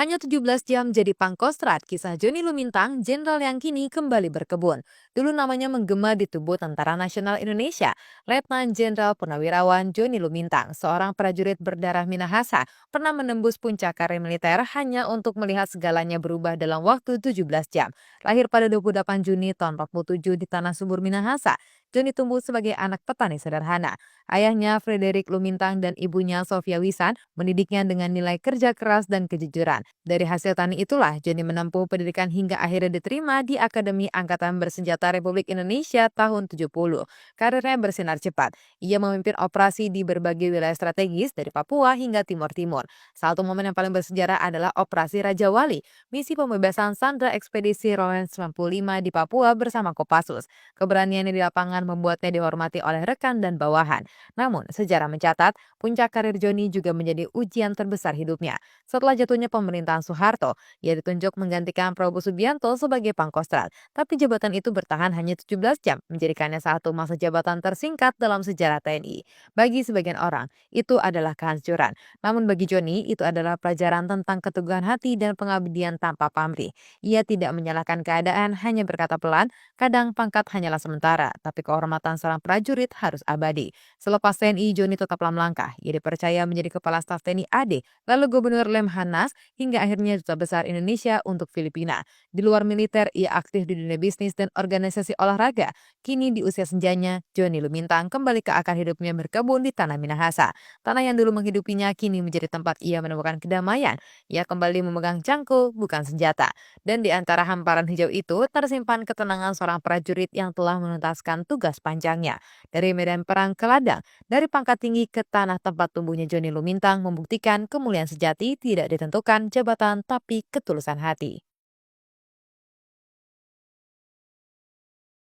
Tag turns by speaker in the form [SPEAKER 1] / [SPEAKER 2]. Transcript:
[SPEAKER 1] Hanya 17 jam jadi pangkostrat, kisah Joni Lumintang, jenderal yang kini kembali berkebun. Dulu namanya menggema di tubuh Tentara Nasional Indonesia. Letnan Jenderal Purnawirawan Joni Lumintang, seorang prajurit berdarah Minahasa, pernah menembus puncak karir militer hanya untuk melihat segalanya berubah dalam waktu 17 jam. Lahir pada 28 Juni tahun 47 di Tanah Subur Minahasa, Joni tumbuh sebagai anak petani sederhana. Ayahnya Frederick Lumintang dan ibunya Sofia Wisan mendidiknya dengan nilai kerja keras dan kejujuran. Dari hasil tani itulah Joni menempuh pendidikan hingga akhirnya diterima di Akademi Angkatan Bersenjata Republik Indonesia tahun 70. Karirnya bersinar cepat. Ia memimpin operasi di berbagai wilayah strategis dari Papua hingga Timur Timur. Satu momen yang paling bersejarah adalah Operasi Raja Wali, misi pembebasan sandera ekspedisi Rowan 95 di Papua bersama Kopassus. Keberaniannya di lapangan membuatnya dihormati oleh rekan dan bawahan. Namun, sejarah mencatat, puncak karir Joni juga menjadi ujian terbesar hidupnya. Setelah jatuhnya pemerintahan Soeharto, ia ditunjuk menggantikan Prabowo Subianto sebagai Pangkostrat. Tapi jabatan itu bertahan hanya 17 jam, menjadikannya satu masa jabatan tersingkat dalam sejarah TNI. Bagi sebagian orang, itu adalah kehancuran. Namun bagi Joni, itu adalah pelajaran tentang keteguhan hati dan pengabdian tanpa pamrih. Ia tidak menyalahkan keadaan, hanya berkata pelan, kadang pangkat hanyalah sementara, tapi kehormatan seorang prajurit harus abadi. Selepas TNI, Joni tetaplah melangkah. Ia dipercaya menjadi Kepala Staf TNI AD, lalu Gubernur Lemhanas, hingga akhirnya Duta Besar Indonesia untuk Filipina. Di luar militer, ia aktif di dunia bisnis dan organisasi olahraga. Kini di usia senjanya, Joni Lumintang kembali ke akar hidupnya berkebun di Tanah Minahasa. Tanah yang dulu menghidupinya kini menjadi tempat ia menemukan kedamaian. Ia kembali memegang cangkul, bukan senjata. Dan di antara hamparan hijau itu, tersimpan ketenangan seorang prajurit yang telah menuntaskan tugas panjangnya. Dari medan perang ke ladang, dari pangkat tinggi ke tanah tempat tumbuhnya Joni Lumintang membuktikan kemuliaan sejati tidak ditentukan jabatan tapi ketulusan hati.